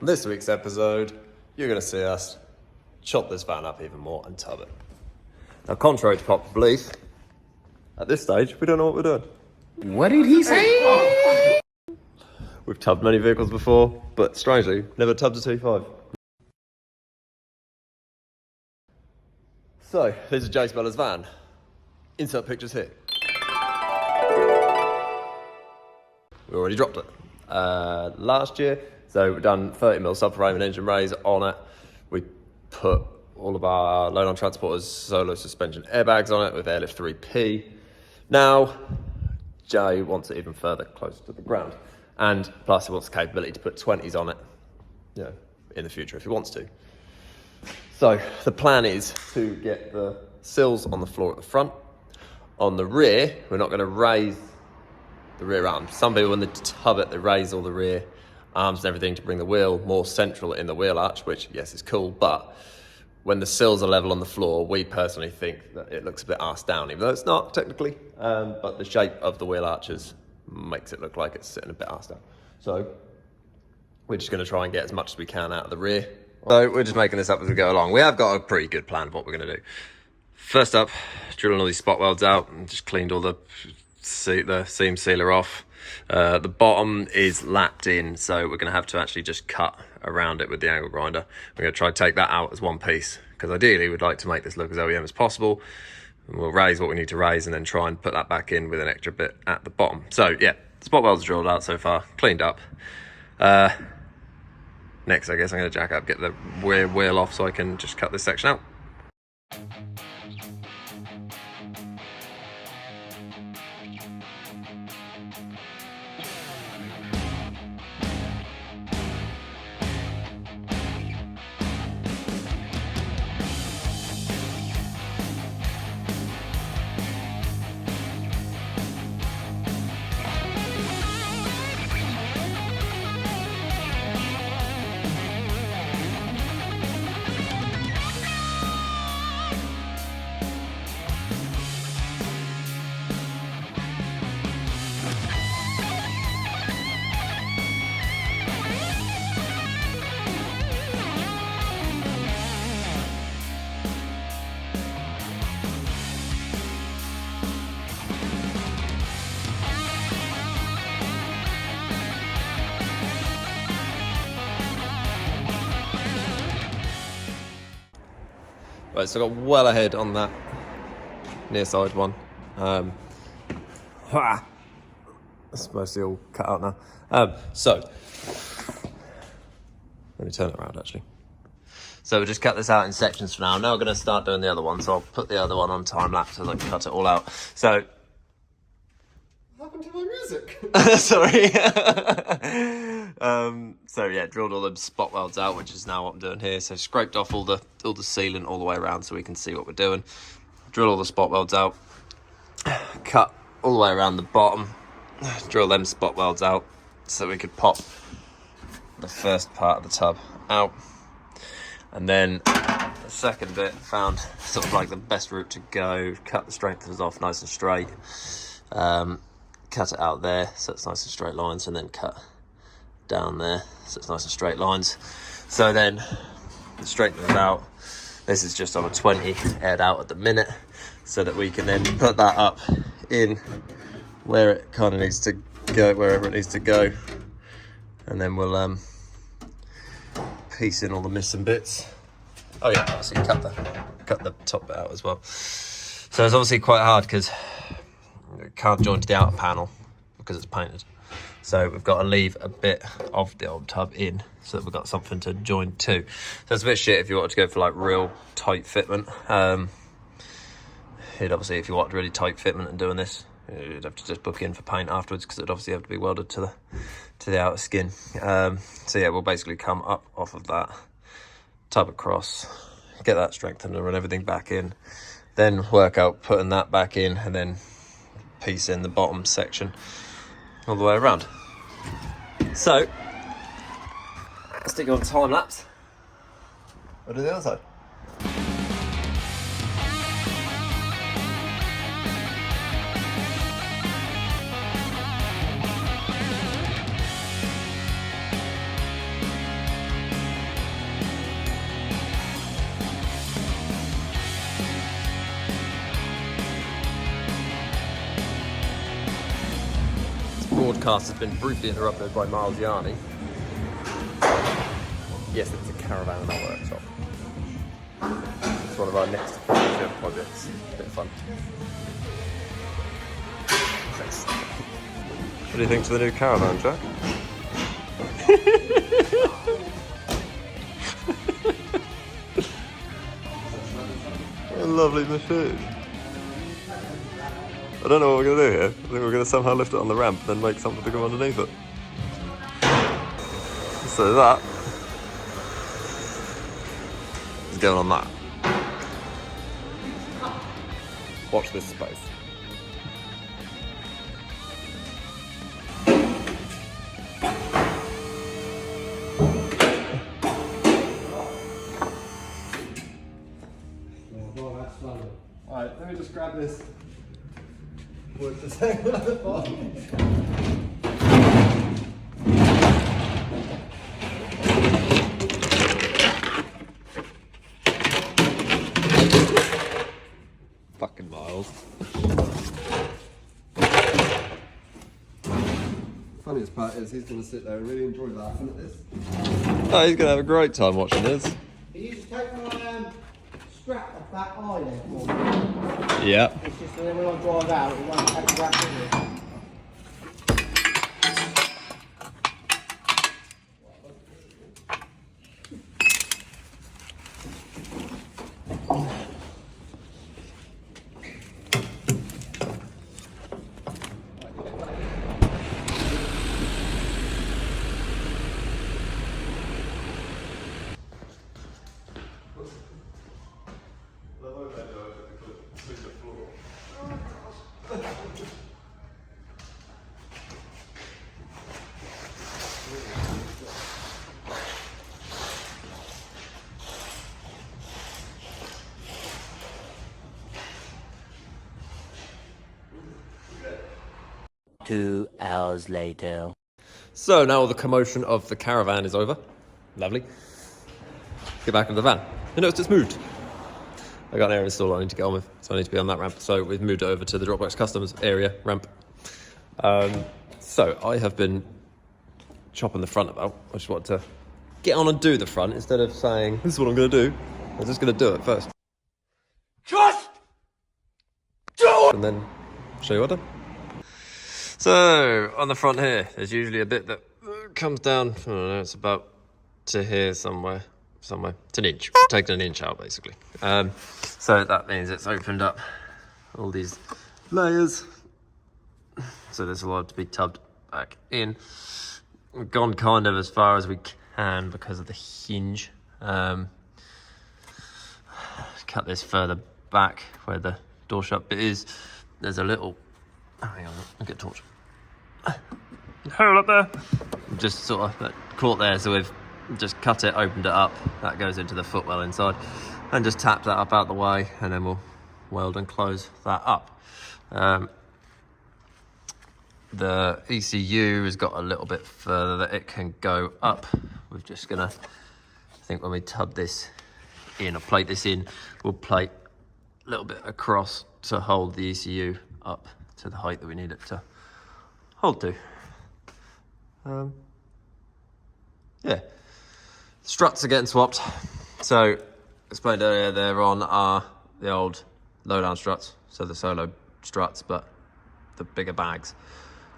On this week's episode, you're going to see us chop this van up even more and tub it. Now, contrary to popular belief, at this stage, we don't know what we're doing. What did he say? We've tubbed many vehicles before, but strangely, never tubbed a T5. So, this is Jace Beller's van. Insert pictures here. We already dropped it last year. So we've done 30mm subframe and engine raise on it. We put all of our Lowdown transporters Solow suspension airbags on it with Airlift 3P. Now, Jay wants it even further closer to the ground. And plus he wants the capability to put 20s on it, you know, in the future if he wants to. So the plan is to get the sills on the floor at the front. On the rear, we're not going to raise the rear arms. Some people, when they tub it, they raise all the rear arms and everything to bring the wheel more central in the wheel arch, which, yes, is cool, but when the sills are level on the floor, we personally think that it looks a bit arse down, even though it's not technically, but the shape of the wheel arches makes it look like it's sitting a bit arse down. So we're just going to try and get as much as we can out of the rear. So we're just making this up as we go along. We have got a pretty good plan of what we're going to do. First up, drilling all these spot welds out and just cleaned all the seam sealer off. The bottom is lapped in, so we're going to have to actually just cut around it with the angle grinder. We're going to try to take that out as one piece, because ideally we'd like to make this look as OEM as possible. And we'll raise what we need to raise and then try and put that back in with an extra bit at the bottom. So yeah, spot welds drilled out so far, cleaned up. Next, I guess I'm going to jack up, get the rear wheel off so I can just cut this section out. Right, so I got well ahead on that near side one. That's mostly all cut out now. So, let me turn it around actually. So we just cut this out in sections for now. Now we're going to start doing the other one, so I'll put the other one on time lapse as I cut it all out. So, What happened to my music? sorry. So yeah, drilled all the spot welds out, which is now what I'm doing here. So scraped off all the sealant all the way around so we can see what we're doing. Drill all the spot welds out. Cut all the way around the bottom. Drill them spot welds out so we could pop the first part of the tub out. And then the second bit, found sort of like the best route to go. Cut the strengtheners off nice and straight. Cut it out there so it's nice and straight lines, and then cut down there so it's nice and straight lines. So then the strengtheners out. This is just on a 20 aired out at the minute, so that we can then put that up in where it kind of needs to go, wherever it needs to go, and then we'll piece in all the missing bits. Oh yeah, so you cut the top bit out as well. So it's obviously quite hard because it can't join to the outer panel because it's painted. So we've got to leave a bit of the old tub in so that we've got something to join to. So it's a bit shit if you wanted to go for like real tight fitment. You'd obviously, if you wanted really tight fitment and doing this, you'd have to just book in for paint afterwards because it'd obviously have to be welded to the outer skin. So yeah, we'll basically come up off of that, tub across, get that strengthener and everything back in, then work out putting that back in, and then piece in the bottom section all the way around. So let's stick on time lapse. We'll do the other side. broadcast has been briefly interrupted by Miles Yarny. Yes, it's a caravan in our workshop. It's one of our next future projects. A bit of fun. Thanks. What do you think to the new caravan, Jack? What a lovely machine. I don't know what we're going to do here. I think we're going to somehow lift it on the ramp and then make something to go underneath it. So that is going on that. Watch this space. Alright, let me just grab this. What's the second at the bottom? Fucking Miles. Funniest part is he's going to sit there and really enjoy laughing at this. Oh, he's going to have a great time watching this. Can you just take my strap off that eye there for me? Yeah. It's just that when I drive out, it won't take the wrap with it. Two hours later. So now the commotion of the caravan is over. Lovely. Get back into the van. You notice it's moved. I got an air install I need to get on with, so I need to be on that ramp. So we've moved it over to the Dropbox Customs area ramp. So I have been chopping the front about. I just want to get on and do the front instead of saying, this is what I'm going to do. I'm just going to do it first. Just do it! And then show you what I've done. So, on the front here, there's usually a bit that comes down, I don't know, it's about to here somewhere. It's an inch, taking an inch out basically. So that means it's opened up all these layers. So there's a lot to be tubbed back in. We've gone kind of as far as we can because of the hinge. Cut this further back where the door shut bit is. There's a little, hang on, I'll get a torch. Hole up there. Just sort of caught there, so we've just cut it, opened it up. That goes into the footwell inside, and just tap that up out the way, and then we'll weld and close that up. The ECU has got a little bit further that it can go up. We're just gonna, I think when we tub this in or plate this in, we'll plate a little bit across to hold the ECU up to the height that we need it to hold to. Yeah, struts are getting swapped. So, explained earlier, they're on the old Lowdown struts, so the Solow struts, but the bigger bags.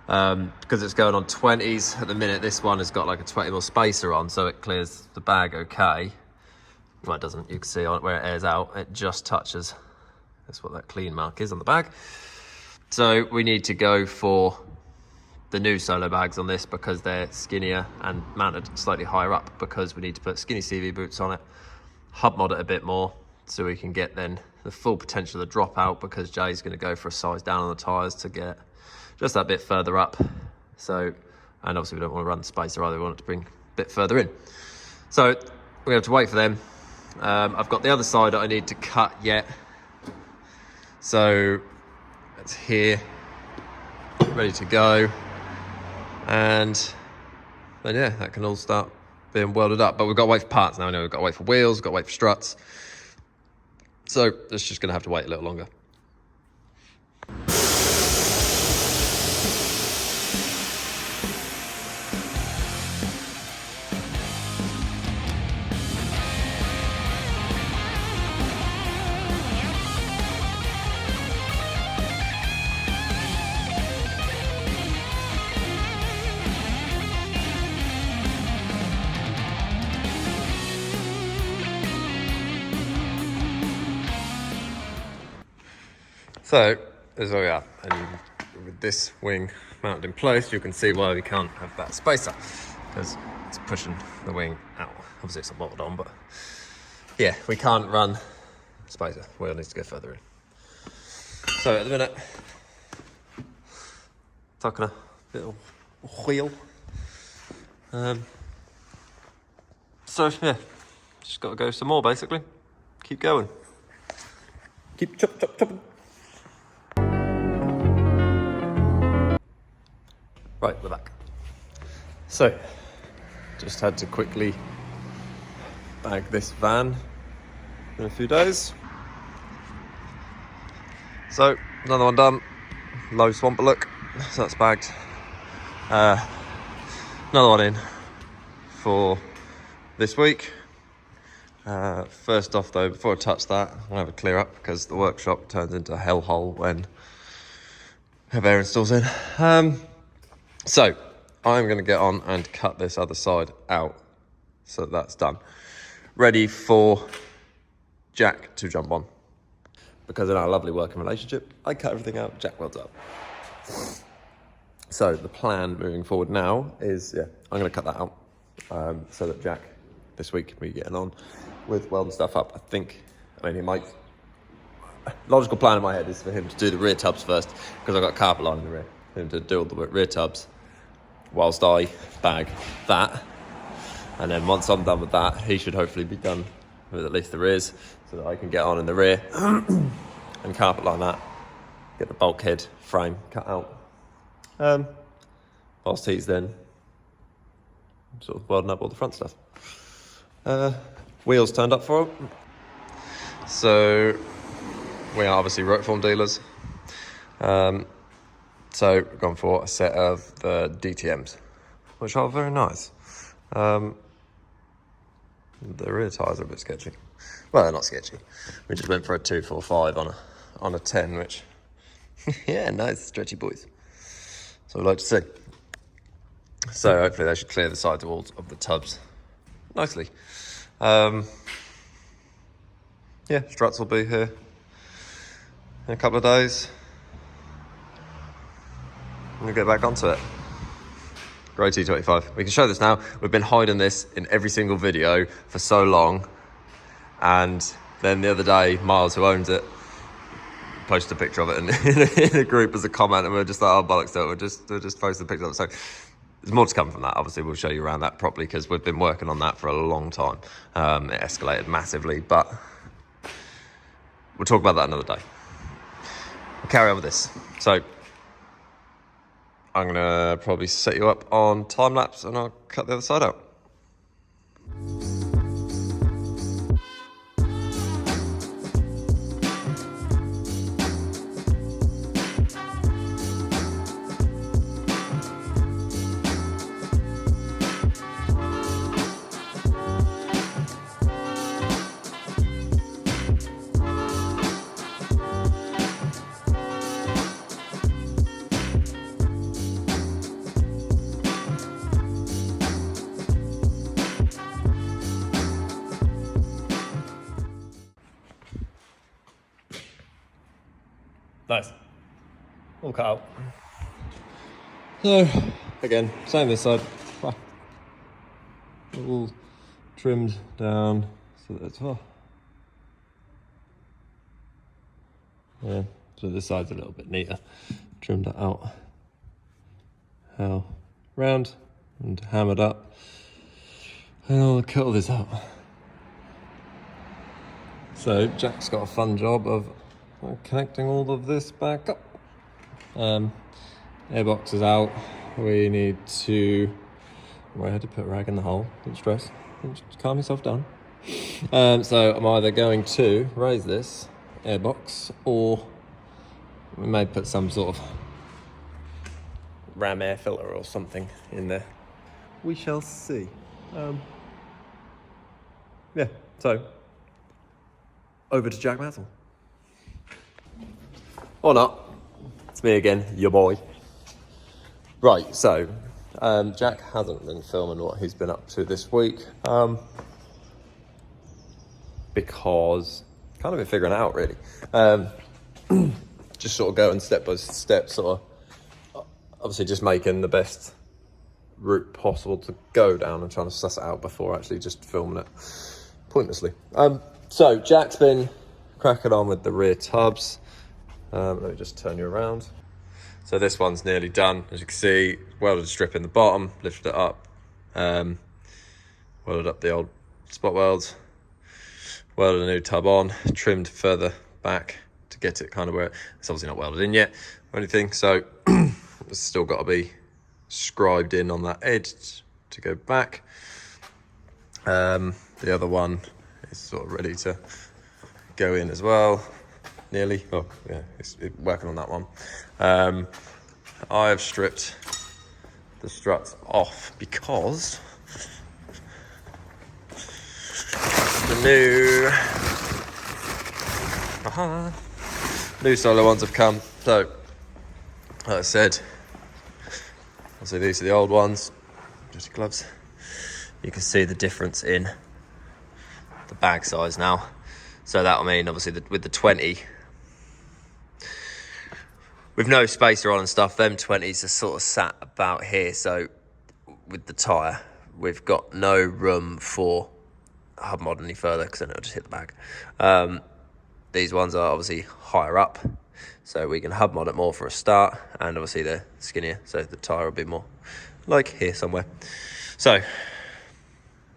Because it's going on 20s at the minute, this one has got like a 20mm spacer on, so it clears the bag okay. Well, it doesn't, you can see on it where it airs out, it just touches. That's what that clean mark is on the bag. So we need to go for the new Solow bags on this because they're skinnier and mounted slightly higher up, because we need to put skinny CV boots on it, hub mod it a bit more so we can get then the full potential of the drop out, because Jay's going to go for a size down on the tyres to get just that bit further up. So, and obviously we don't want to run the spacer either, we want it to bring a bit further in. So we have to wait for them. I've got the other side that I need to cut yet. So it's here, ready to go. And then yeah, that can all start being welded up. But we've got to wait for parts now. I know we've got to wait for wheels, we've got to wait for struts. So it's just going to have to wait a little longer. So, there's where we are. And with this wing mounted in place, you can see why we can't have that spacer, because it's pushing the wing out. Obviously it's not bolted on, but yeah, we can't run spacer. Wheel needs to go further in. So at the minute, tucking a little wheel. So yeah, just got to go some more basically. Keep going. Keep chopping. Right, we're back. So, just had to quickly bag this van in a few days. So, another one done. Low swamper look, so that's bagged. Another one in for this week. First off though, before I touch that, I'm gonna have a clear up because the workshop turns into a hellhole when I have air installs in. So, I'm gonna get on and cut this other side out. So that's done. Ready for Jack to jump on. Because in our lovely working relationship, I cut everything out, Jack welds up. So the plan moving forward now is, I'm gonna cut that out so that Jack this week can be getting on with welding stuff up. He might, logical plan in my head is for him to do the rear tubs first, because I've got a carpet line in the rear, for him to do all the rear tubs whilst I bag that. And then once I'm done with that, he should hopefully be done with at least the rears, so that I can get on in the rear and carpet line that, get the bulkhead frame cut out. Whilst he's then sort of welding up all the front stuff. Wheels turned up for him. So we are obviously Rotoform dealers. So we've gone for a set of the DTMs, which are very nice. The rear tyres are a bit sketchy. Well, they're not sketchy. We just went for a 245 on a 10, which, yeah, nice, stretchy boys. So we'd like to see. So hopefully they should clear the side walls of the tubs nicely. Struts will be here in a couple of days. We'll get back onto it. Grey T25. We can show this now. We've been hiding this in every single video for so long. And then the other day, Miles, who owns it, posted a picture of it in a group as a comment, and we were just like, oh, bollocks to it. We'll just post a picture of it. So there's more to come from that. Obviously, we'll show you around that properly, because we've been working on that for a long time. It escalated massively, but we'll talk about that another day. We'll carry on with this. So I'm gonna probably set you up on time lapse, and I'll cut the other side out. Nice. All cut out. So, again, same this side. All trimmed down so that it's, yeah, so this side's a little bit neater. Trimmed that out. How round and hammered up. And I'll cut all this out. So, Jack's got a fun job of connecting all of this back up. Airbox is out. We need to, I had to put a rag in the hole. Don't stress. Just calm yourself down. So I'm either going to raise this airbox, or we may put some sort of ram air filter or something in there. We shall see. So over to Jack Mattel. Or not. It's me again, your boy. Right, so Jack hasn't been filming what he's been up to this week, because kind of been figuring it out really. just sort of going step by step, sort of obviously just making the best route possible to go down and trying to suss it out before actually just filming it pointlessly. So Jack's been cracking on with the rear tubs. Let me just turn you around. So this one's nearly done. As you can see, welded a strip in the bottom, lifted it up, welded up the old spot welds, welded a new tub on, trimmed further back to get it kind of where it's obviously not welded in yet or anything. So it's still got to be scribed in on that edge to go back. The other one is sort of ready to go in as well. Nearly. Oh, yeah, it's working on that one. I have stripped the struts off because the new Solow ones have come. So, like I said, obviously these are the old ones. Just your gloves. You can see the difference in the bag size now. So that'll mean obviously with the 20. With no spacer on and stuff, them 20s are sort of sat about here. So with the tyre, we've got no room for hub mod any further because then it'll just hit the bag. These ones are obviously higher up, so we can hub mod it more for a start, and obviously they're skinnier, so the tyre will be more like here somewhere. So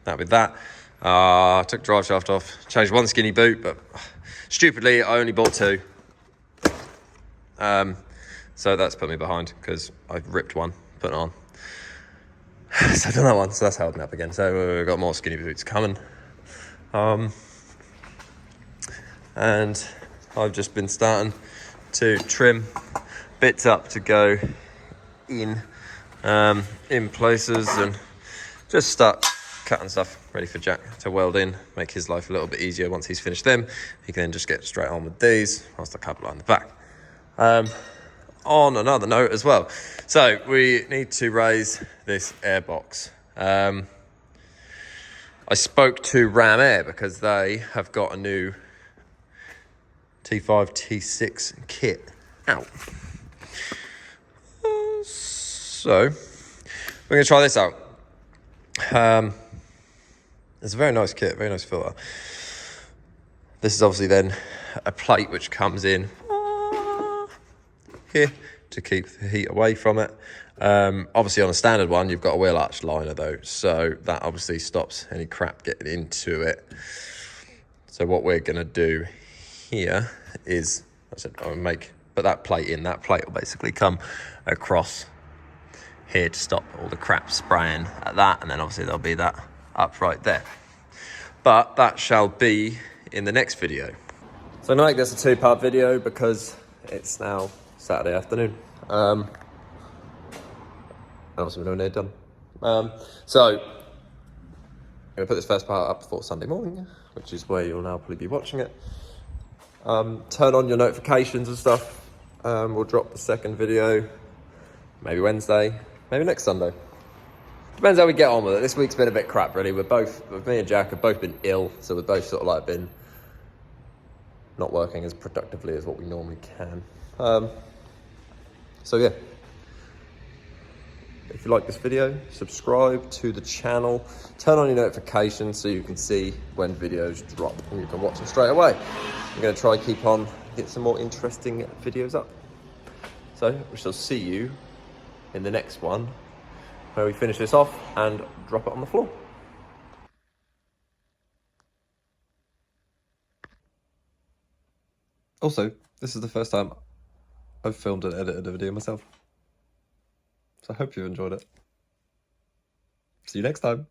that with that, I took the drive shaft off, changed one skinny boot, but stupidly I only bought two. So that's put me behind because I ripped one, put it on. So I've done that one, so that's held me up again. So we've got more skinny boots coming. And I've just been starting to trim bits up to go in places and just start cutting stuff ready for Jack to weld in, make his life a little bit easier. Once he's finished them, he can then just get straight on with these whilst I couple on the back. On another note as well, so we need to raise this airbox. I spoke to Ram Air because they have got a new T5, T6 kit out. So we're going to try this out. It's a very nice kit, very nice filter. This is obviously then a plate which comes in here to keep the heat away from it. Obviously on a standard one you've got a wheel arch liner though, so that obviously stops any crap getting into it. So what we're going to do here is, I said I'll put that plate in. That plate will basically come across here to stop all the crap spraying at that, and then obviously there'll be that up right there. But that shall be in the next video. So I'm gonna make this a two-part video because it's now Saturday afternoon. Obviously we're near done. So I'm gonna put this first part up before Sunday morning, which is where you'll now probably be watching it. Turn on your notifications and stuff. We'll drop the second video maybe Wednesday, maybe next Sunday. Depends how we get on with it. This week's been a bit crap really. Me and Jack have both been ill, so we've both sort of like been not working as productively as what we normally can. So yeah, if you like this video, subscribe to the channel, turn on your notifications so you can see when videos drop and you can watch them straight away. I'm going to try get some more interesting videos up. So we shall see you in the next one where we finish this off and drop it on the floor. Also, this is the first time I've filmed and edited a video myself. So I hope you enjoyed it. See you next time.